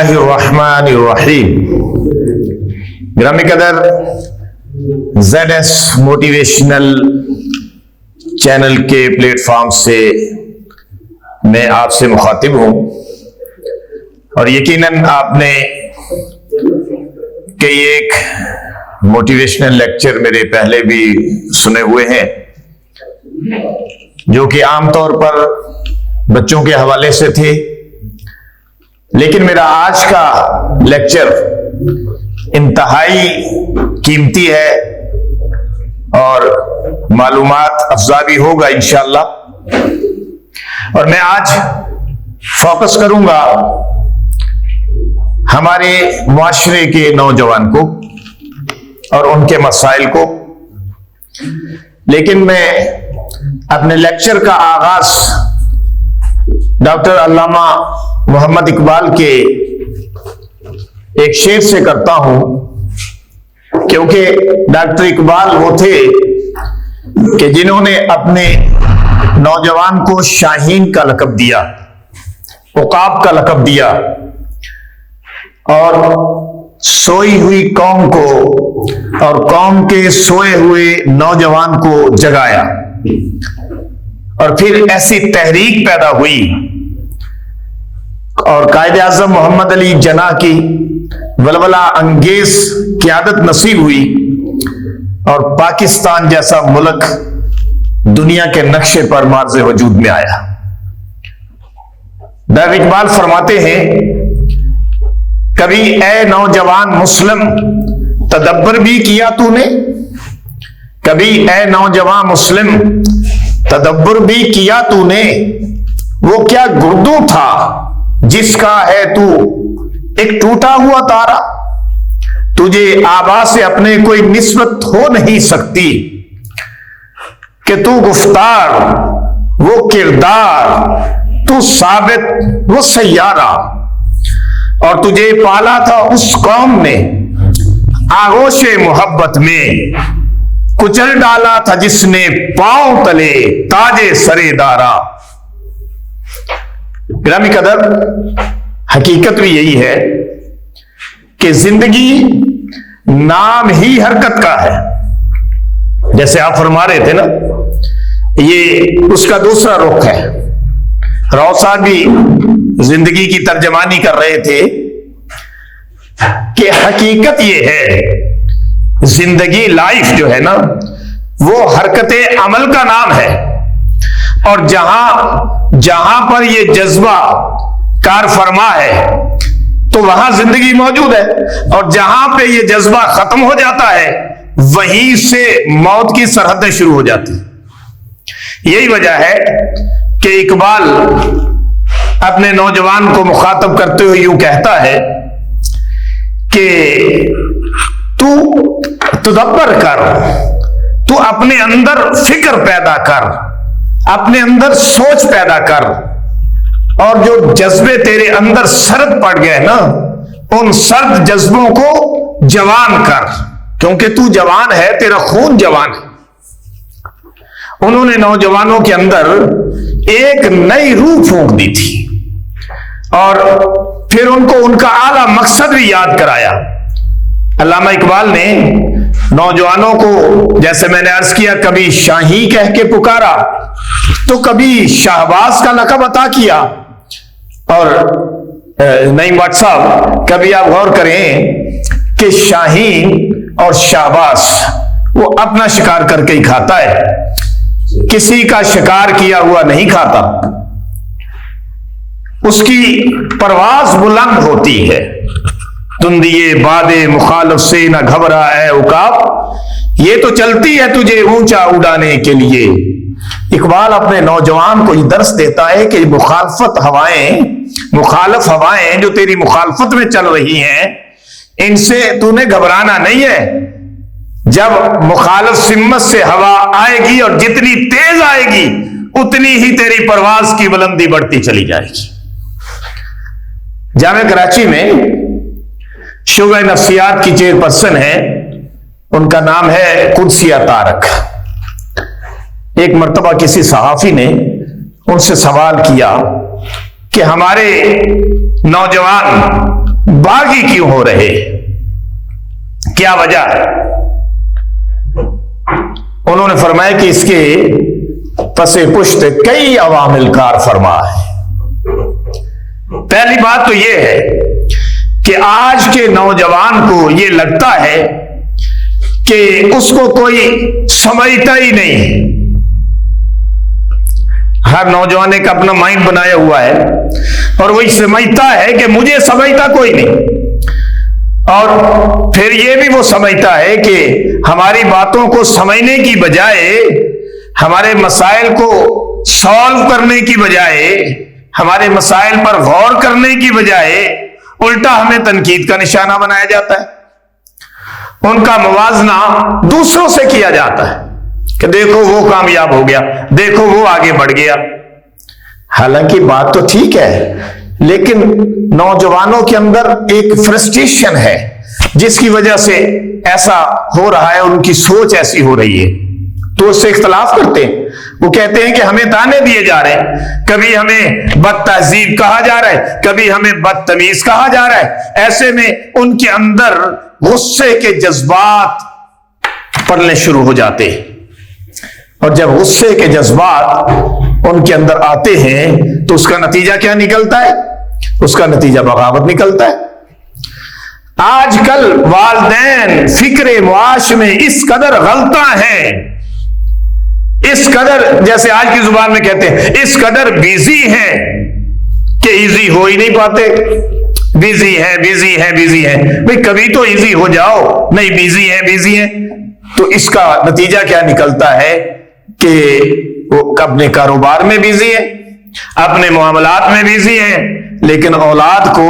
اللہ الرحمن الرحیم۔ گرامی قدر، زیڈ ایس موٹیویشنل چینل کے پلیٹ فارم سے میں آپ سے مخاطب ہوں، اور یقیناً آپ نے کئی ایک موٹیویشنل لیکچر میرے پہلے بھی سنے ہوئے ہیں، جو کہ عام طور پر بچوں کے حوالے سے تھے، لیکن میرا آج کا لیکچر انتہائی قیمتی ہے اور معلومات افزا بھی ہوگا انشاءاللہ۔ اور میں آج فوکس کروں گا ہمارے معاشرے کے نوجوان کو اور ان کے مسائل کو، لیکن میں اپنے لیکچر کا آغاز ڈاکٹر علامہ محمد اقبال کے ایک شعر سے کرتا ہوں، کیونکہ ڈاکٹر اقبال وہ تھے کہ جنہوں نے اپنے نوجوان کو شاہین کا لقب دیا، عقاب کا لقب دیا، اور سوئی ہوئی قوم کو اور قوم کے سوئے ہوئے نوجوان کو جگایا، اور پھر ایسی تحریک پیدا ہوئی اور قائد اعظم محمد علی جناح کی ولولہ انگیز قیادت نصیب ہوئی، اور پاکستان جیسا ملک دنیا کے نقشے پر مارز وجود میں آیا۔ ڈاکٹر اقبال فرماتے ہیں، کبھی اے نوجوان مسلم تدبر بھی کیا تو نے، کبھی اے نوجوان مسلم تدبر بھی کیا تو نے، وہ کیا گردوں تھا جس کا ہے تو ایک ٹوٹا ہوا تارا، تجھے آبا سے اپنے کوئی نسبت ہو نہیں سکتی، کہ تو گفتار وہ کردار تو ثابت وہ سیارہ، اور تجھے پالا تھا اس قوم نے آغوش محبت میں، کچل ڈالا تھا جس نے پاؤں تلے تاج سرے دارا۔ گرامی قدر، حقیقت بھی یہی ہے کہ زندگی نام ہی حرکت کا ہے، جیسے آپ فرما رہے تھے نا، یہ اس کا دوسرا رخ ہے۔ راؤ صاحب بھی زندگی کی ترجمانی کر رہے تھے کہ حقیقت یہ ہے، زندگی لائف جو ہے نا، وہ حرکت عمل کا نام ہے، اور جہاں پر یہ جذبہ کار فرما ہے تو وہاں زندگی موجود ہے، اور جہاں پہ یہ جذبہ ختم ہو جاتا ہے وہیں سے موت کی سرحدیں شروع ہو جاتی ہیں۔ یہی وجہ ہے کہ اقبال اپنے نوجوان کو مخاطب کرتے ہوئے یوں کہتا ہے کہ تو تدبر کر، تو اپنے اندر فکر پیدا کر، اپنے اندر سوچ پیدا کر، اور جو جذبے تیرے اندر سرد پڑ گئے نا، ان سرد جذبوں کو جوان کر، کیونکہ تو جوان ہے، تیرا خون جوان ہے۔ انہوں نے نوجوانوں کے اندر ایک نئی روح پھونک دی تھی، اور پھر ان کو ان کا اعلیٰ مقصد بھی یاد کرایا۔ علامہ اقبال نے نوجوانوں کو، جیسے میں نے عرض کیا، کبھی شاہی کہہ کے پکارا تو کبھی شہباز کا لقب عطا کیا، اور نعیم واٹ صاحب کبھی آپ غور کریں کہ شاہین اور شہباز وہ اپنا شکار کر کے ہی کھاتا ہے، کسی کا شکار کیا ہوا نہیں کھاتا، اس کی پرواز بلند ہوتی ہے۔ تندیے بادے مخالف سے نہ گھبرا اے عقاب، یہ تو چلتی ہے تجھے اونچا اڑانے کے لیے۔ اقبال اپنے نوجوان کو یہ درس دیتا ہے کہ مخالف ہوائیں جو تیری مخالفت میں چل رہی ہیں، ان سے تو نے گھبرانا نہیں ہے۔ جب مخالف سمت سے ہوا آئے گی اور جتنی تیز آئے گی اتنی ہی تیری پرواز کی بلندی بڑھتی چلی جائے گی۔ جامعہ کراچی میں شعبہ نفسیات کی چیئر پرسن ہے، ان کا نام ہے قدسیہ طارق۔ ایک مرتبہ کسی صحافی نے ان سے سوال کیا کہ ہمارے نوجوان बागी क्यों हो रहे, क्या वजह है? उन्होंने फरमाया कि इसके पसे पुष्ट कई अवामिल कार फरमा है। पहली बात तो यह है कि आज के नौजवान को यह लगता है कि उसको कोई समझता ही नहीं। हर नौजवान एक अपना माइंड बनाया हुआ है और वही समझता है कि मुझे समझता कोई नहीं, और फिर यह भी वो समझता है कि हमारी बातों को समझने की बजाय, हमारे मसाइल को सॉल्व करने की बजाय, हमारे मसाइल पर गौर करने की बजाय उल्टा हमें तनकीद का निशाना बनाया जाता है। उनका मुवाजना दूसरों से किया जाता है कि देखो वो कामयाब हो गया, देखो वो आगे बढ़ गया। हालांकि बात तो ठीक है, लेकिन नौजवानों के अंदर एक फ्रस्ट्रेशन है जिसकी वजह से ऐसा हो रहा है, उनकी सोच ऐसी हो रही है, तो उससे इख्तलाफ करते हैं। वो कहते हैं कि हमें ताने दिए जा रहे हैं, कभी हमें बदतहजीब कहा जा रहा है, कभी हमें बदतमीज कहा जा रहा है। ऐसे में उनके अंदर गुस्से के जज्बात पड़ने शुरू हो जाते हैं, और जब गुस्से के जज्बात उनके अंदर आते हैं तो उसका नतीजा क्या निकलता है? उसका नतीजा बगावत निकलता है। आजकल वालिदैन फिक्रे मुआश में इस कदर गलता है, इस कदर, जैसे आज की जुबान में कहते हैं, इस कदर बिजी हैं कि इजी हो ही नहीं पाते। बिजी है, बिजी है, बिजी है। भाई कभी तो इजी हो जाओ, नहीं बिजी है, बिजी है। तो इसका नतीजा क्या निकलता है कि वो अपने कारोबार में बिजी है, अपने मामलात में बिजी है, लेकिन औलाद को,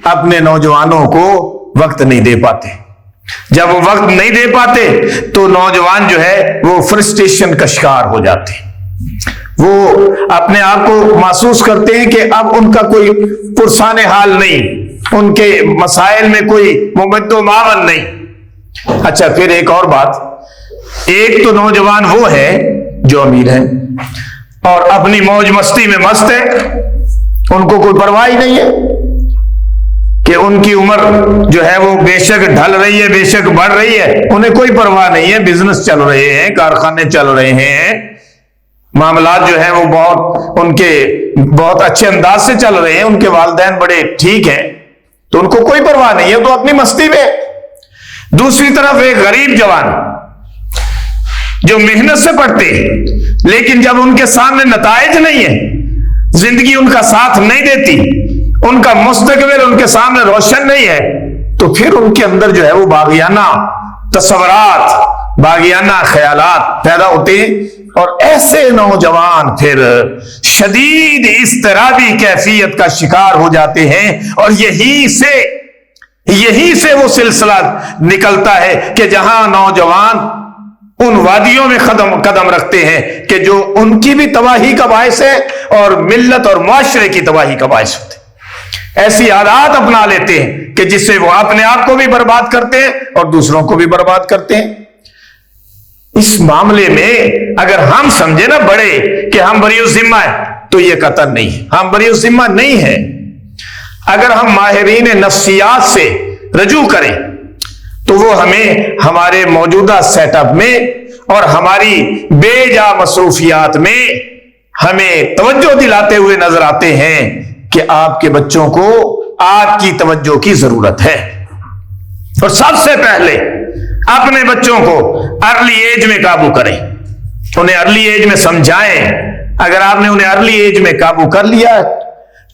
अपने नौजवानों को वक्त नहीं दे पाते। जब वो वक्त नहीं दे पाते तो नौजवान जो है वो फ्रस्ट्रेशन का शिकार हो जाते हैं। वो अपने आप को महसूस करते हैं कि अब उनका कोई पुरसाने हाल नहीं, उनके मसाइल में कोई मुमद्दो मावन नहीं। अच्छा, फिर एक और बात, एक तो नौजवान वो है जो अमीर है और अपनी मौज मस्ती में मस्त है, उनको कोई परवाह ही नहीं है कि उनकी उम्र जो है वो बेशक ढल रही है, बेशक बढ़ रही है, उन्हें कोई परवाह नहीं है। बिजनेस चल रहे हैं, कारखाने चल रहे हैं, मामलात जो है वो बहुत अच्छे अंदाज से चल रहे हैं, उनके वालिदैन बड़े ठीक हैं, तो उनको कोई परवाह नहीं है, तो अपनी मस्ती में। दूसरी तरफ एक गरीब जवान जो मेहनत से पढ़ते हैं, लेकिन जब उनके सामने नताइज नहीं है, जिंदगी उनका साथ नहीं देती, उनका मुस्तकबिल उनके सामने रोशन नहीं है, तो फिर उनके अंदर जो है वो बागियाना तस्वरात, बागियाना ख्यालात पैदा होते हैं, और ऐसे नौजवान फिर शदीद इस्तराबी कैफियत का शिकार हो जाते हैं। और यहीं से वो सिलसिला निकलता है कि जहां नौजवान उन वादियों में कदम रखते हैं कि जो उनकी भी तबाही का बायस है और मिल्लत और मुआशरे की तबाही का बायस होते हैं। ऐसी आदत अपना लेते हैं कि जिससे वो अपने आप को भी बर्बाद करते हैं और दूसरों को भी बर्बाद करते हैं। इस मामले में अगर हम समझे ना बड़े कि हम बरीउस जिम्मा है, तो ये कतई नहीं है, हम बरीउस जिम्मा नहीं है। अगर हम माहिरीन नफ्सियात से रजू करें तो वो हमें हमारे मौजूदा सेटअप में और हमारी बेजा मसरूफियात में हमें तवज्जो दिलाते हुए नजर आते हैं कि आपके बच्चों को आपकी तवज्जो की जरूरत है। और सबसे पहले अपने बच्चों को अर्ली एज में काबू करें, उन्हें अर्ली एज में समझाएं। अगर आपने उन्हें अर्ली एज में काबू कर लिया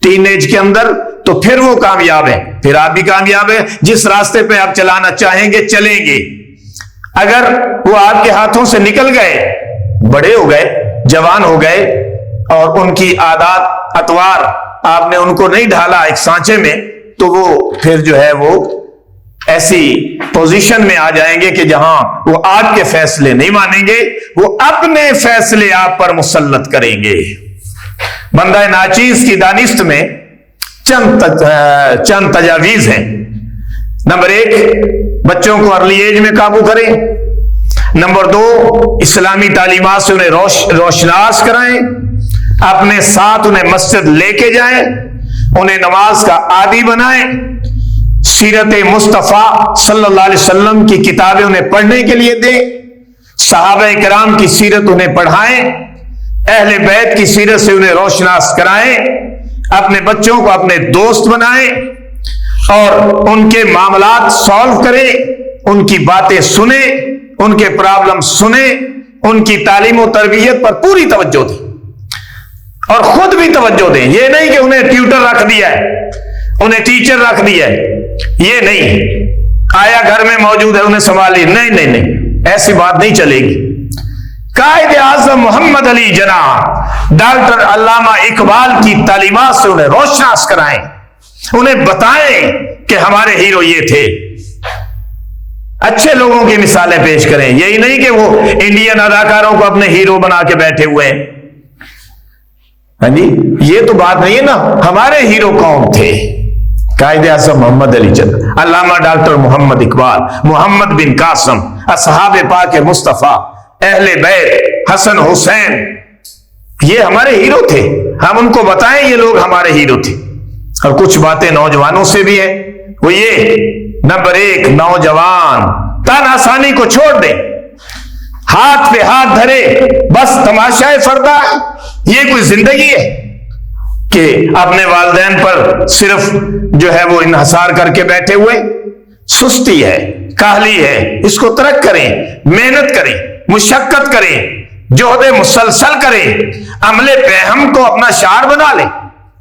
टीन एज के अंदर, तो फिर वो कामयाब है, फिर आप भी कामयाब है। जिस रास्ते पे आप चलाना चाहेंगे चलेंगे। अगर वो आपके हाथों से निकल गए, बड़े हो गए, जवान हो गए, और उनकी आदत अतवार आपने उनको नहीं ढाला एक सांचे में, तो वो फिर जो है वो ऐसी पोजीशन में आ जाएंगे कि जहां वो आपके फैसले नहीं मानेंगे, वो अपने फैसले आप पर मुसल्लत करेंगे। बंदा नाचीज की दानिश्त में चंद तजावीज हैं। नंबर 1, बच्चों को अर्ली एज में काबू करें। नंबर 2, इस्लामी तालीमात से उन्हें रोशनास कराएं, अपने साथ उन्हें मस्जिद लेके जाएं, उन्हें नमाज का आदी बनाएं। सीरत मुस्तफ़ा सल्लल्लाहु अलैहि वसल्लम की किताबें उन्हें पढ़ने के लिए दें, सहाबा किराम की सीरत उन्हें पढ़ाएं, अहले बैत की सीरत से उन्हें रोशनास कराएं, अपने बच्चों को अपने दोस्त बनाएं और उनके मामलात सॉल्व करें, उनकी बातें सुने, उनके प्रॉब्लम सुने, उनकी तालीम और तरबियत पर पूरी तवज्जो दें और खुद भी तवज्जो दें। ये नहीं कि उन्हें ट्यूटर रख दिया है, उन्हें टीचर रख दिया है, ये नहीं, आया घर में मौजूद है उन्हें संभालिए, नहीं नहीं नहीं, ऐसी बात नहीं चलेगी। कायदे आज़म मोहम्मद अली जना डॉक्टर अल्लामा इकबाल की तालीमात से उन्हें रोशनास कराएं, उन्हें बताएं कि हमारे हीरो ये थे, अच्छे लोगों की मिसालें पेश करें। यही नहीं कि वो इंडियन अदाकारों को अपने हीरो बना के बैठे हुए हैं। हाँ जी, ये तो बात नहीं है ना। हमारे हीरो कौन थे? कायदे आज़म मोहम्मद अली जना, अल्लामा डॉक्टर मोहम्मद इकबाल, मोहम्मद बिन कासिम, असहाबे पाक मुस्तफ़ा, अहले बैत, हसन हुसैन, ये हमारे हीरो थे। हम उनको बताएं ये लोग हमारे हीरो थे। और कुछ बातें नौजवानों से भी है, वो ये नंबर 1, नौजवान तन आसानी को छोड़ दे, हाथ पे हाथ धरे, बस तमाशाए फरदा है। ये कोई जिंदगी है कि अपने वालिदैन पर सिर्फ जो है वो इन्हसार करके बैठे हुए? सुस्ती है, काहली है। इसको तरक करें, मेहनत करें, मुशक्कत करें, जोहदे मुसलसल करें, अमले पेहम को अपना शार बना ले।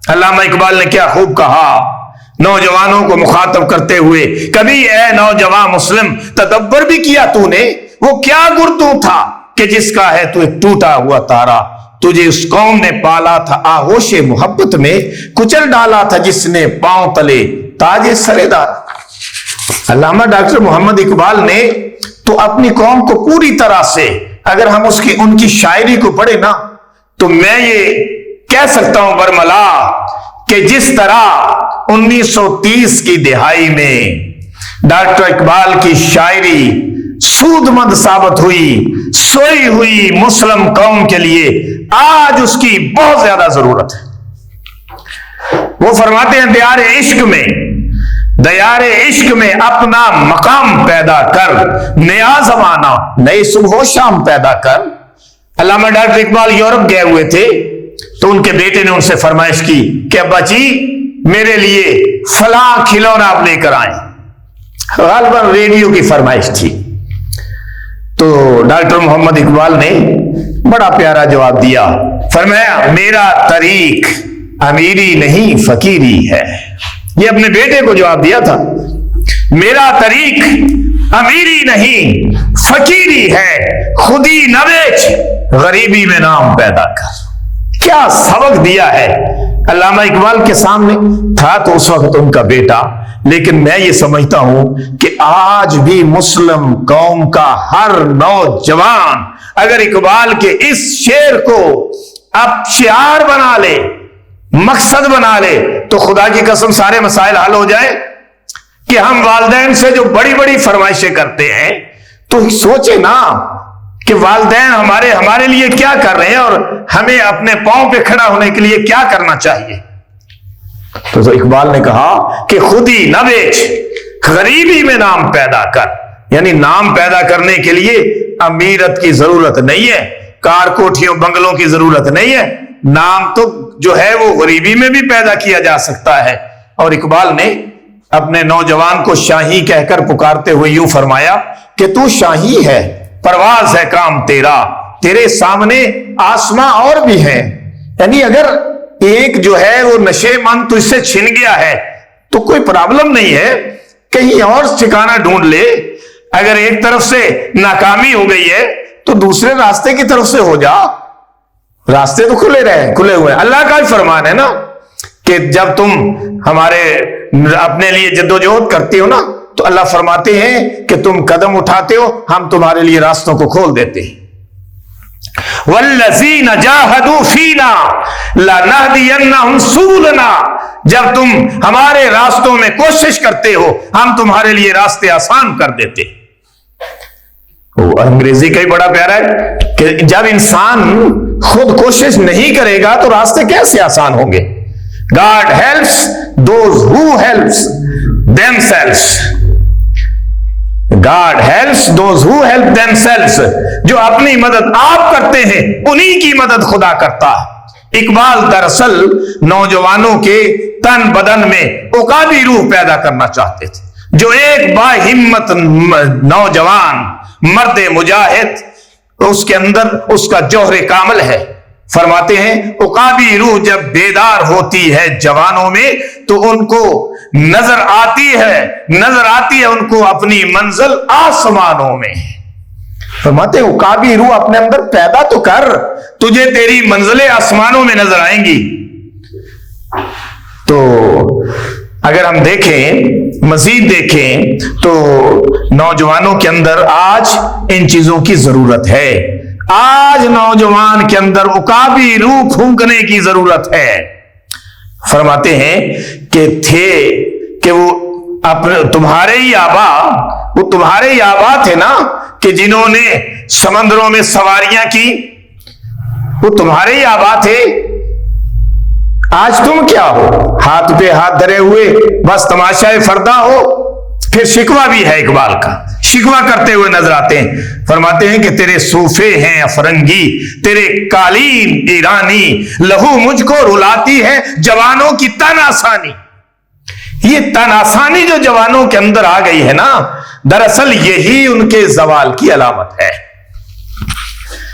अल्लामा इकबाल ने क्या खूब कहा नौजवानों को मुखातब करते हुए, कभी ए नौजवान मुस्लिम तदब्बर भी किया तूने, वो क्या गुर्तू था कि जिसका है तू एक टूटा हुआ तारा, तुझे उस कौम ने पाला था आहोशे मोहब्बत में, कुचल डाला था जिसने पांव तले ताजे सरेदार। अल्लामा डॉक्टर मोहम्मद इकबाल ने तो अपनी कौम को पूरी तरह से, अगर हम उनकी शायरी को पढ़े ना, तो मैं ये कह सकता हूं बरमला कि जिस तरह 1930 की दिहाई में डॉक्टर इकबाल की शायरी सूदमंद साबित हुई, सोई हुई मुस्लिम कौम के लिए आज उसकी बहुत ज्यादा जरूरत है। वो फरमाते हैं दयारे इश्क में अपना मकाम पैदा कर, नया जमाना नई सुबह शाम पैदा कर। अल्लामा डॉक्टर इकबाल यूरोप गए हुए थे तो उनके बेटे ने उनसे फरमाइश की कि अब्बा जी मेरे लिए फलां खिलौना आप लेकर आए। गालिबन रेडियो की फरमाइश थी। तो डॉक्टर मोहम्मद इकबाल ने बड़ा प्यारा जवाब दिया, फरमाया मेरा तरीक अमीरी नहीं फकीरी है। ये अपने बेटे को जवाब दिया था, मेरा तरीक अमीरी नहीं फकीरी है, खुदी न बेच गरीबी में नाम पैदा कर। क्या सबक दिया है अल्लामा इकबाल के सामने। था तो उस वक्त उनका बेटा, लेकिन मैं ये समझता हूं कि आज भी मुस्लिम कौम का हर नौजवान अगर इकबाल के इस शेर को अब शिआर बना ले, मकसद बना ले, तो खुदा की कसम सारे मसाइल हल हो जाए। कि हम वालिदैन से जो बड़ी बड़ी फरमाइशें करते हैं, तो सोचे ना कि वालिदैन हमारे लिए क्या कर रहे हैं और हमें अपने पांव पे खड़ा होने के लिए क्या करना चाहिए। तो इकबाल ने कहा कि खुदी न बेच गरीबी में नाम पैदा कर। यानी नाम पैदा करने के लिए अमीरत की जरूरत नहीं है, कार कोठियों बंगलों की जरूरत नहीं है। नाम तो जो है वो गरीबी में भी पैदा किया जा सकता है। और इकबाल ने अपने नौजवान को शाही कहकर पुकारते हुए यूं फरमाया कि तू शाही है, परवाज है काम तेरा, तेरे सामने आसमां और भी है। यानी अगर एक जो है वो नशेमंद तुझसे छिन गया है तो कोई प्रॉब्लम नहीं है, कहीं और ठिकाना ढूंढ ले। अगर एक तरफ से नाकामी हो गई है तो दूसरे रास्ते की तरफ से हो जा। रास्ते तो खुले हुए हैं। अल्लाह का भी फरमान है ना कि जब तुम हमारे अपने लिए जद्दोजहद करते हो ना, तो अल्लाह फरमाते हैं कि तुम कदम उठाते हो, हम तुम्हारे लिए रास्तों को खोल देते हैं। वल्लज़ीना जाहदू फीना लनहदियन्नहुम सुबुलना, जब तुम हमारे रास्तों में कोशिश करते हो, हम तुम्हारे लिए रास्ते आसान कर देते। अंग्रेजी का ही बड़ा प्यारा है कि जब इंसान खुद कोशिश नहीं करेगा तो रास्ते कैसे आसान होंगे। God helps those who helps themselves. God helps those who help themselves. जो अपनी मदद आप करते हैं उन्हीं की मदद खुदा करता है। इकबाल दरअसल नौजवानों के तन बदन में उकाबी रूह पैदा करना चाहते थे। जो एक बाहिम्मत नौजवान मर्द मुजाहिद, उसके अंदर उसका जौहरे कामिल है। फरमाते हैं उकाबी रूह जब बेदार होती है जवानों में तो उनको नजर आती है उनको अपनी मंजिल आसमानों में। फरमाते हैं उकाबी रूह अपने अंदर पैदा तो कर, तुझे तेरी मंजिलें आसमानों में नजर आएंगी। तो अगर हम देखें, मजीद देखें, तो नौजवानों के अंदर आज इन चीजों की जरूरत है। आज नौजवान के अंदर उकाबी रूह फूंकने की जरूरत है। फरमाते हैं कि वो अपने तुम्हारे ही आबा थे ना कि जिन्होंने समंदरों में सवारियां की, वो तुम्हारे ही आबा थे। आज तुम क्या हो? हाथ पे हाथ धरे हुए बस तमाशाए फरदा हो। फिर शिकवा भी है, इकबाल का शिकवा करते हुए नजर आते हैं। फरमाते हैं कि तेरे सूफे हैं अफरंगी, तेरे कालीन ईरानी, लहू मुझको रुलाती है जवानों की तन आसानी। ये तन आसानी जो जवानों के अंदर आ गई है ना, दरअसल यही उनके जवाल की अलामत है।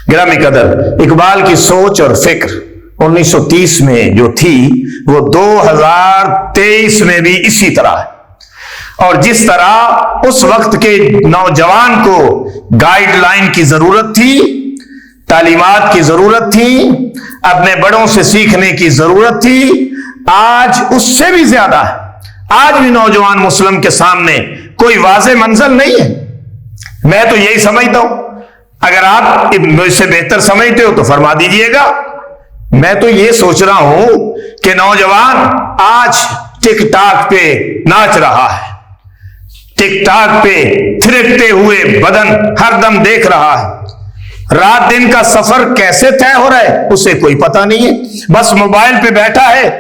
गिरामी कदर, इकबाल की सोच और फिक्र 1930 में जो थी वो 2023 में भी इसी तरह है। और जिस तरह उस वक्त के नौजवान को गाइडलाइन की जरूरत थी, तालीमात की जरूरत थी, अपने बड़ों से सीखने की जरूरत थी, आज उससे भी ज्यादा है। आज भी नौजवान मुस्लिम के सामने कोई वाज़ेह मंजिल नहीं है। मैं तो यही समझता हूं, अगर आप मुझसे बेहतर समझते हो तो फरमा दीजिएगा। मैं तो ये सोच रहा हूं कि नौजवान आज टिकटॉक पे नाच रहा है, टिकटॉक पे थिरकते हुए बदन हरदम देख रहा है। रात दिन का सफर कैसे तय हो रहा है उसे कोई पता नहीं है। बस मोबाइल पे बैठा है,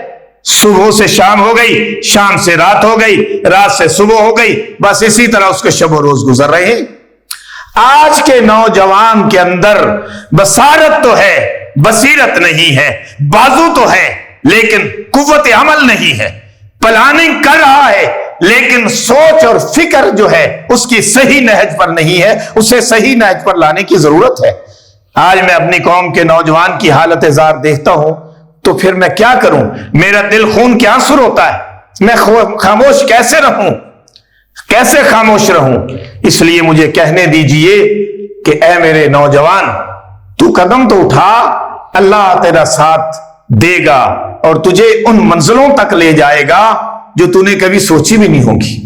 सुबह से शाम हो गई, शाम से रात हो गई, रात से सुबह हो गई, बस इसी तरह उसके शब रोज गुजर रहे हैं। आज के नौजवान के अंदर बसारत तो है, बसीरत नहीं है, बाजू तो है लेकिन कुव्वत अमल नहीं है। प्लानिंग कर रहा है लेकिन सोच और फिक्र जो है उसकी सही नहज पर नहीं है, उसे सही नहज पर लाने की जरूरत है। आज मैं अपनी कौम के नौजवान की हालत जार देखता हूं तो फिर मैं क्या करूं? मेरा दिल खून क्या आंसू होता है। मैं खामोश कैसे रहूं, कैसे खामोश रहूं? इसलिए मुझे कहने दीजिए कि ऐ मेरे नौजवान, तू कदम तो उठा, अल्लाह तेरा साथ देगा और तुझे उन मंजिलों तक ले जाएगा जो तूने कभी सोची भी नहीं होगी।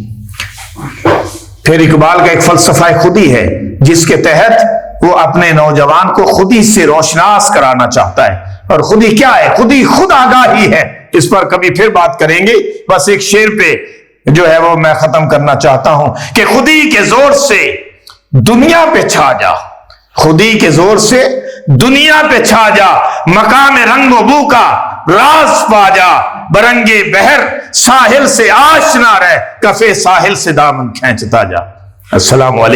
फिर इकबाल का एक फलसफा खुद ही है जिसके तहत वो अपने नौजवान को खुद ही से रोशनास कराना चाहता है। और खुद ही क्या है? खुद ही खुद आगाही है। इस पर कभी फिर बात करेंगे। बस एक शेर पे जो है वो मैं खत्म करना चाहता हूं कि खुदी के जोर से दुनिया पे छा जा, खुदी के जोर से दुनिया पे छा जा, मकाम रंगो बू का राज पा जा, बरंगे बहर साहिल से आशना रह, कफे साहिल से दामन खींचता जा। अस्सलाम वालेकुम।